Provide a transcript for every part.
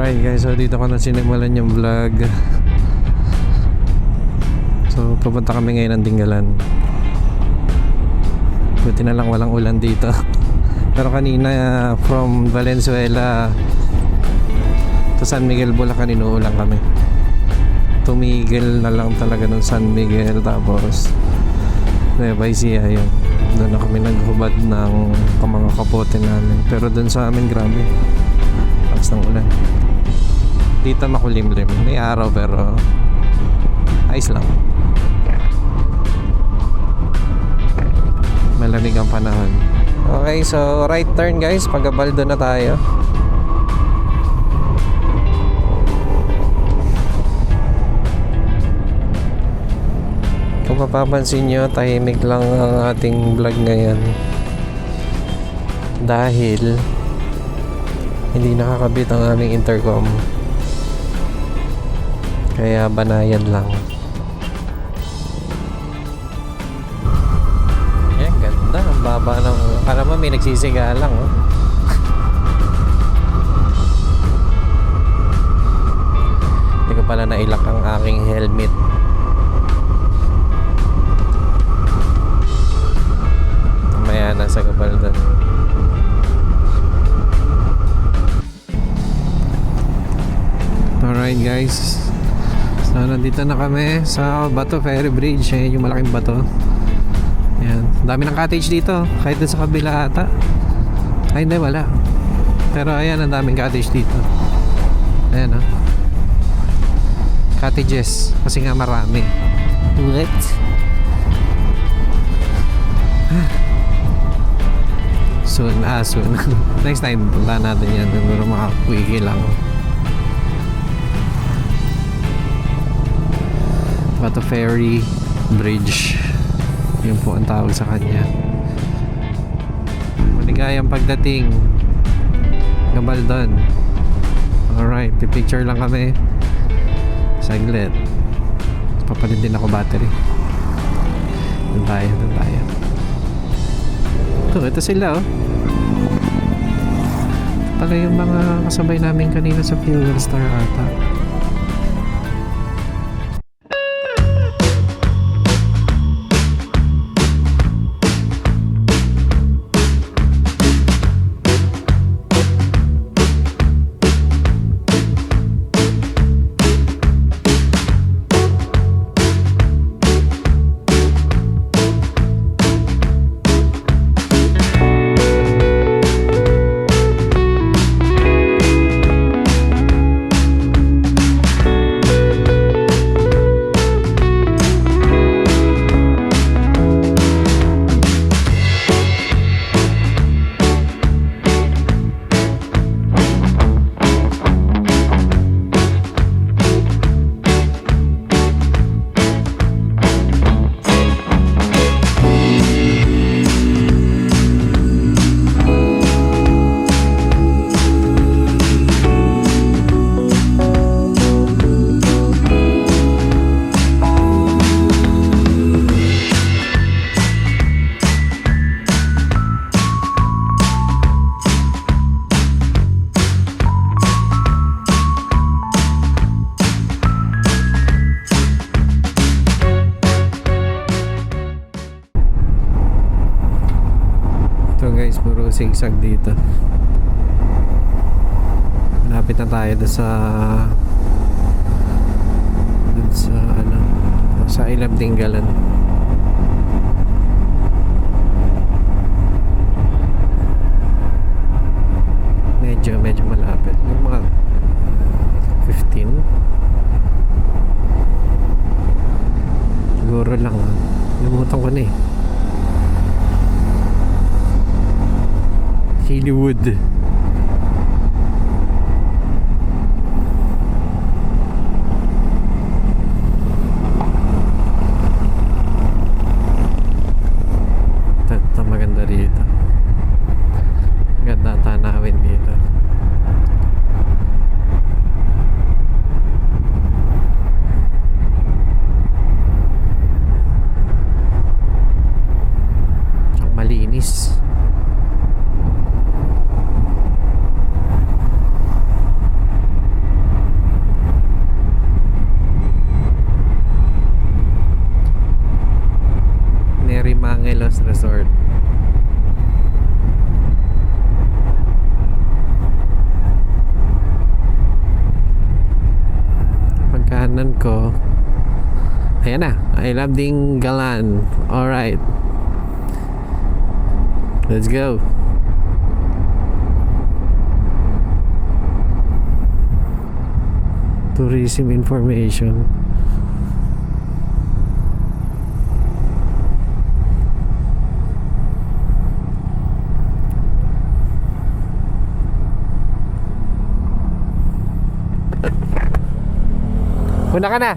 Okay guys, so dito ko na sinimulan yung vlog. So pupunta kami ngayon ng Dingalan. Buti na lang walang ulan dito. Pero kanina from Valenzuela to San Miguel, Bulacan, inuulan kami. Tumigil na lang talaga ng San Miguel, tapos Nueva Ecija, yun. Doon na kami naghubad ng mga kapote namin. Pero doon sa amin, grabe, lakas ng ulan. Dito makulimlim, may araw pero ayos lang. Malamig ang panahon. Okay, so right turn guys, pag-Abaldo na tayo. Kung mapapansin nyo, tahimik lang ang ating vlog ngayon dahil hindi nakakabit ang aming intercom, kaya banayan lang. Yan, ganda, ang baba ng, akala mo may nagsisiga lang, oh. Hindi ko pala nailak ang aking helmet. Mamaya nasa Gabaldon. Alright guys, so nandito na kami sa Bato Ferry Bridge. Ayan yung malaking bato. Ayan, dami ng cottage dito, kahit dun sa kabila ata. Ay hindi, wala. Pero ayan, ang daming cottage dito. Ayan, oh. Cottages, kasi nga marami. What? Soon. Next time punta natin yan, siguro makakwiki lang. Bato Ferry Bridge, yun po ang tawag sa kanya. Maligayang pagdating Gabaldon. Alright, pipicture lang kami saglit. Papalit din ako battery. Doon tayo. Ito sila, oh. Pala yung mga kasabay namin kanina sa Fuel Star ata. Guys, puro sigsag dito. Malapit na tayo doon sa Ilab Dingalan. Medyo malapit, yung mga 15 siguro lang. Limutan ko na eh. Hollywood. Ito maganda rito. Ganda tanawin dito. Ang malinis. airport. Pagkahanan ko, ayan na, I love ding galan. Alright, let's go. Tourism information. Una ka na.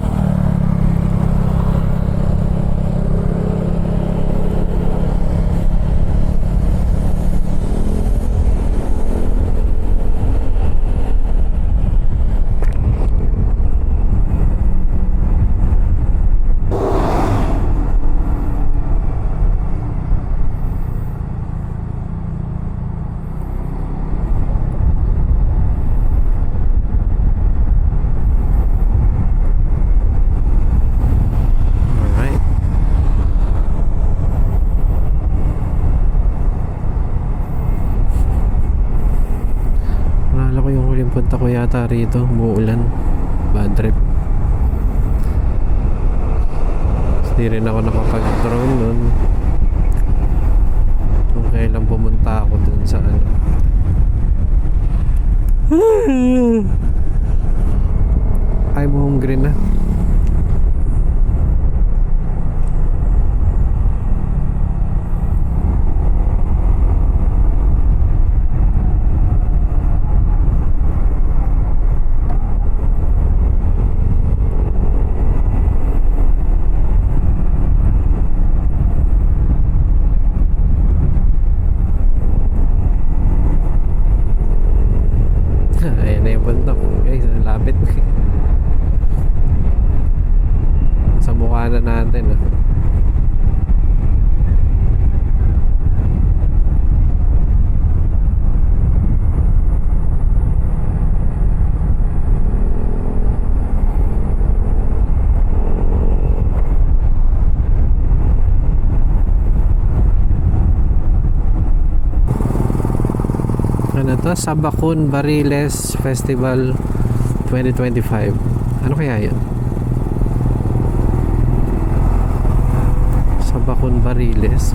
Punta ko yata rito, umuulan, bad trip. Hindi rin ako nakapag-drone nun kung kailan pumunta ako dun sa ano. I'm hungry na. Ayan na yung bundok. Guys, lapit. Sa mukha na natin. Ano to? Sabacun Bariles Festival 2025. Ano kaya yun? Sabacun Bariles.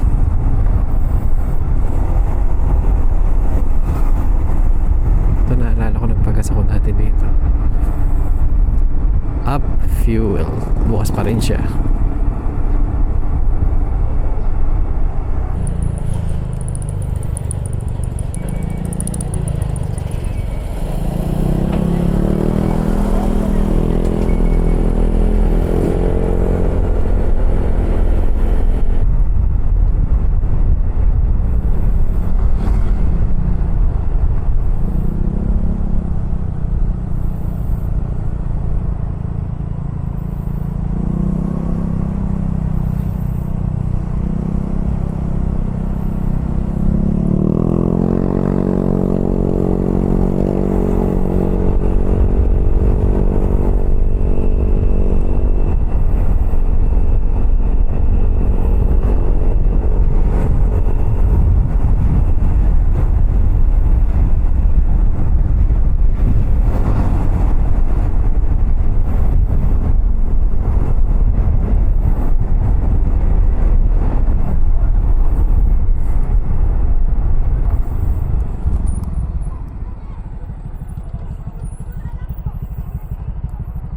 Ito, naalala ko, nagpagas ako dati dito. Up Fuel. Bukas pa rin siya.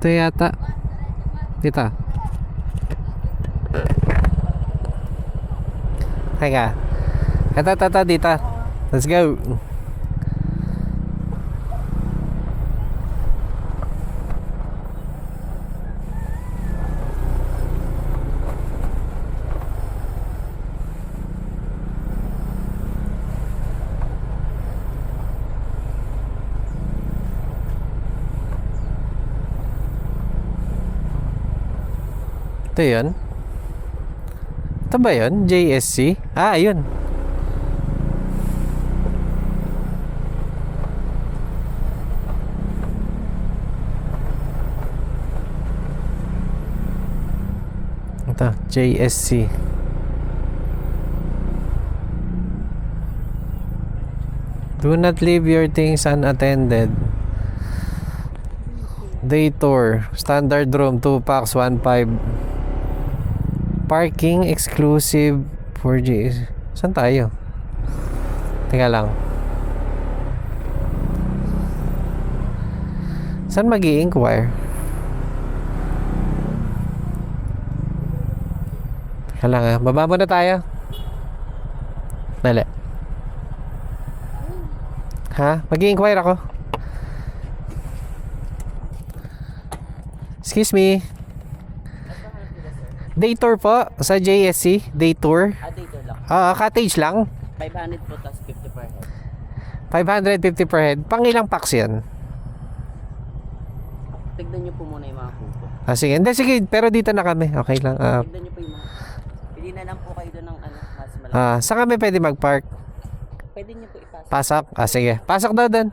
Ito yata. Dito. Teka. Ito, dito. Let's go. Ito yun? Ito ba yun? JSC? Ah, ayun. Ito, JSC. Do not leave your things unattended. Day tour. Standard room 2 packs 1.5. Parking exclusive 4G. Saan tayo? Teka lang. Saan mag-i-inquire? Teka lang ha. Baba muna tayo. Dali. Ha? Mag-i-inquire ako. Excuse me. Day tour po sa JSC. Day tour. Day tour lang. Cottage lang. 500 po, tas 50 per head. 550 per head. Pang ilang packs yan? Tignan nyo po muna yung mga pupo. Sige. Hindi, sige. Pero dito na kami. Okay lang. Tignan nyo po yung mga... Pili na lang po kayo doon ng mas malaki. Saan kami pwede mag-park? Pwede nyo po ipasok. Pasok? Sige. Pasok daw doon.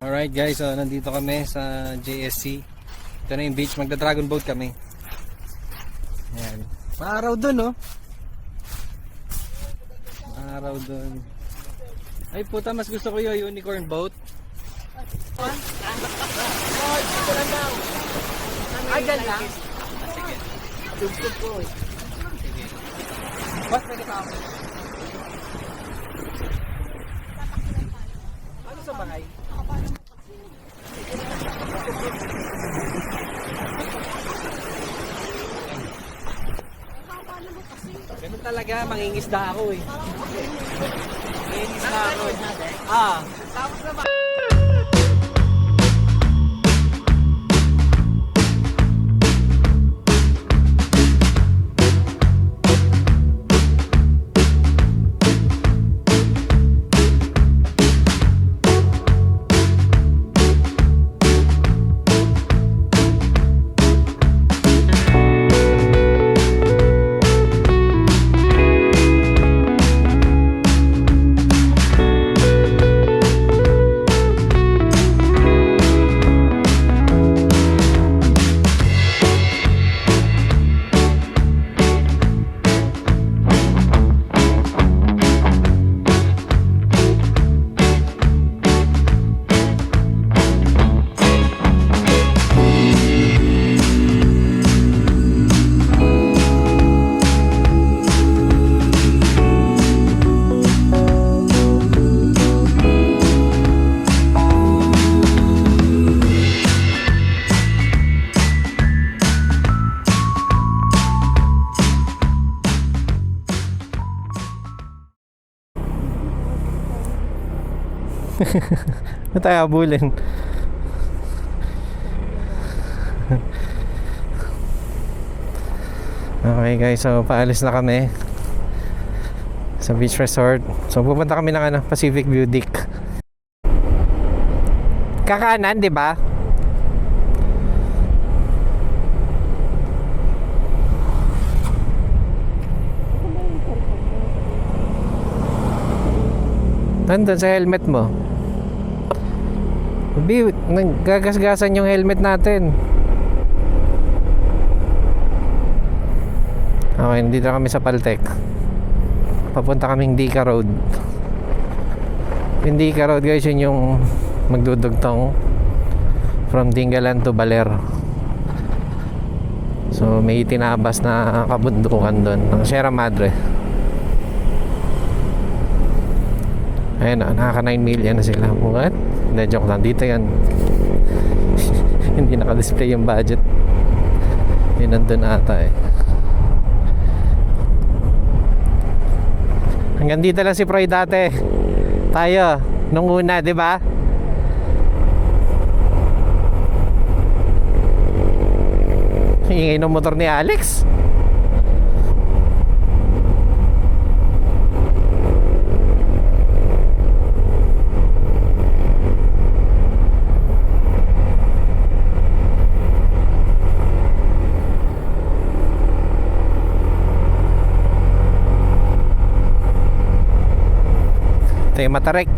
Alright guys, so nandito kami sa JSC. Ito na yung beach, magda-dragon boat kami. Ayan. Maaraw dun, oh. Maaraw dun. Ay puta, mas gusto ko yung unicorn boat. Ay, ganda. Sige. Dugtog po eh. Sige. Ba't pwede pa ako? Ano sa bangay? Ganun talaga, mangingisda ako eh. Mangingisda ako eh. Tapos naman. Ba't tayo abulin? Okay guys, so paalis na kami sa beach resort. So pupunta kami ng Pacific View Deck. Kakanan, di ba? Nandun sa helmet mo. Gagasgasan yung helmet natin. Okay, dito na kami sa Paltec. Papunta kaming Dika Road. Yung Dika Road guys, yun yung magdudugtong from Dingalan to Baler. So may tinabas na kabundukan doon ng Sierra Madre. Ayun na, nakaka 9 million na sila. What? Hindi, joke lang. Dito yan. Hindi naka-display yung budget. Yun nandun ata eh. Hanggang dito lang si Proy dati. Tayo, nung una, di ba? Ingay ng motor ni Alex. Ito yung Matarik.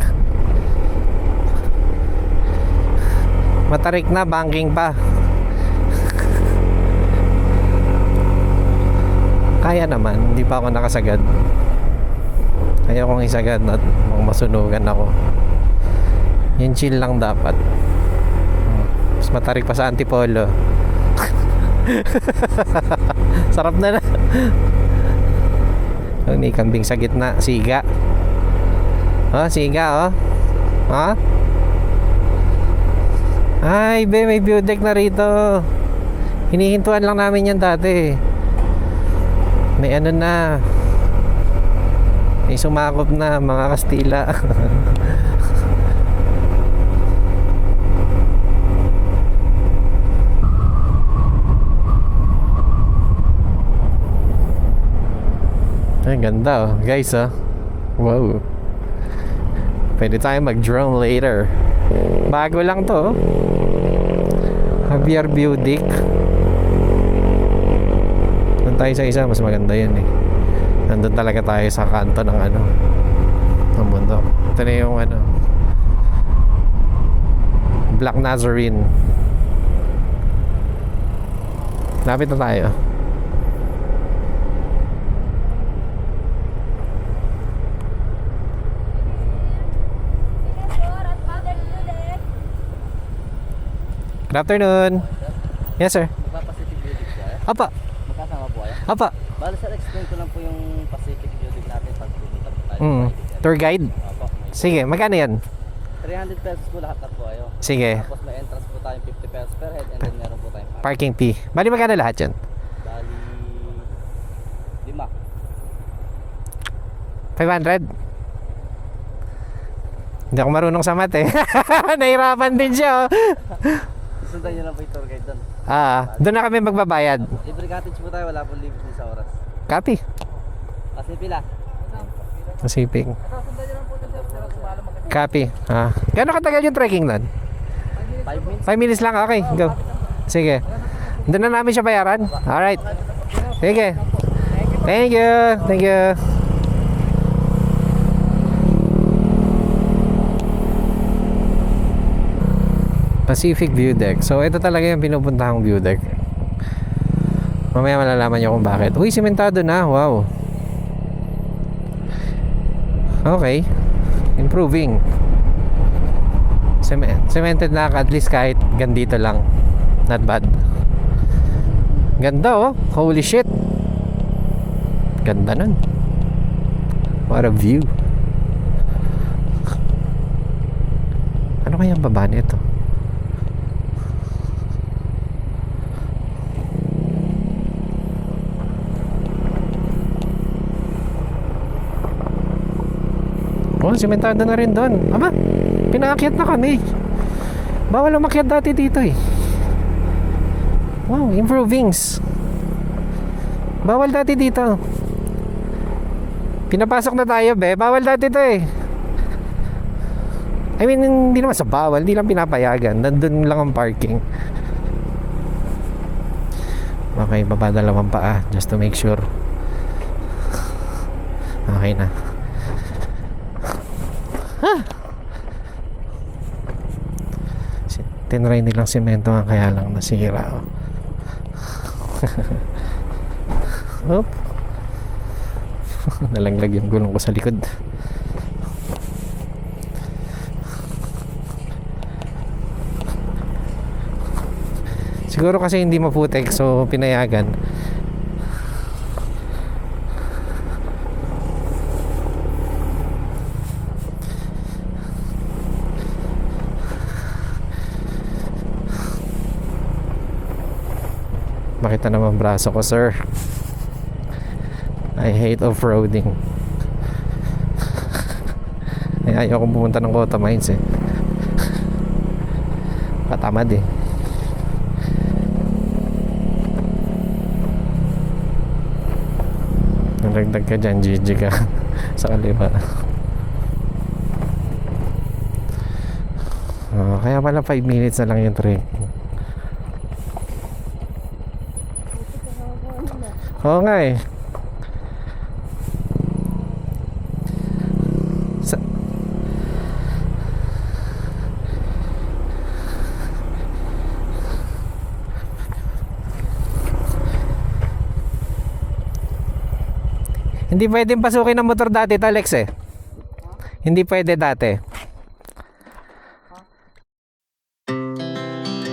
Matarik na, banking pa. Kaya naman, hindi pa ako nakasagad. Kaya kong isagad at masunugan ako. Yung chill lang dapat. Mas Matarik pa sa Antipolo. Sarap na na. Oh, may kambing sa gitna, siga. Oh, siga oh. Ha? Ay, be, may view deck na rito. Hinihintuan lang namin yan dati. May ano na. May sumakop na, mga Kastila. Ay, ganda oh. Guys oh. Wow. Pwede tayo mag-drone later. Bago lang to. Javier Budic. Doon tayo sa isa, mas maganda yun eh. Nandun talaga tayo sa kanto ng ano, ng bundok. Ito na yung ano, Black Nazarene. Lapit na tayo. Good afternoon. Yes, sir. Magpa-Pacific Budic siya. Apa. Magkasama po kayo? Apa. Bale sir, explain ko lang po yung Pacific Budic natin pag pupunta po tayo. Tour guide? Opo. Sige, magkano yan? 300 pesos po lahat na po kayo. Sige. Tapos may entrance po tayong 50 pesos per head and then meron po tayong Parking fee. Bali magkano lahat yan? Bali 5. 500? Hindi ako marunong sa math eh. Nahirapan din siya oh. Sundan nyo lang po yung tour guide doon. Doon na kami magbabayad. Libre cottage po tayo, wala pong limit sa oras. Copy. Kasi pila. Masiping. Copy. Gano'ng katagal yung trekking nun? 5 minutes. 5 minutes lang, okay. Go. Sige. Doon na namin siya bayaran. Alright. Sige. Thank you. Thank you. Pacific View Deck. So ito talaga yung pinupuntahang view deck. Mamaya malalaman nyo kung bakit. Uy, simentado na. Wow. Okay. Improving. Cemented na at least kahit gandito lang. Not bad. Ganda oh. Holy shit. Ganda nun. What a view. Ano kaya ang baba nito? Oh, simentado na rin doon. Aba, pinaakyat na kami. Bawal umakyat dati dito eh. Wow, improvings. Bawal dati dito. Pinapasok na tayo, be. Bawal dati to eh. I mean, hindi naman sa bawal. Hindi lang pinapayagan. Nandun lang ang parking. Okay, baba dalawang paa. Just to make sure. Okay na. Tinry nilang semento nga kaya lang nasira oh. Oop. Nalanglag yung gulong ko sa likod. Siguro kasi hindi maputik, so pinayagan. Makita naman braso ko, sir. I hate off-roading. Ay, ayaw kong pumunta ng Kota Mines eh. Patamad eh. Nalagdag ka dyan, GG ka. Sa kaliwa. Kaya pala 5 minutes na lang yung trek. Oo nga eh. Hindi pwedeng pasukin ng motor dati, Alex eh. Hindi pwede dati.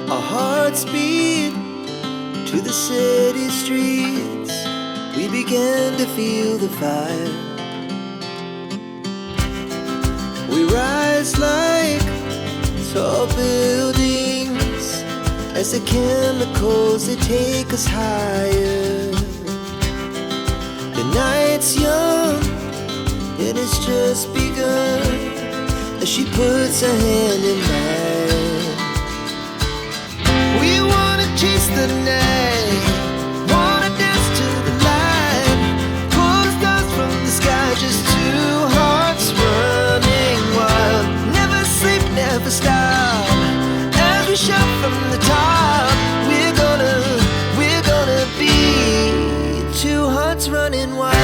Our hearts beat to the city streets. We began to feel the fire. We rise like tall buildings as the chemicals they take us higher. The night's young and it's just begun as she puts her hand in mine. We wanna chase the night, wanna dance to the light, pull the stars from the sky, just two hearts running wild. Never sleep, never stop, as we shout from the top. We're gonna be two hearts running wild.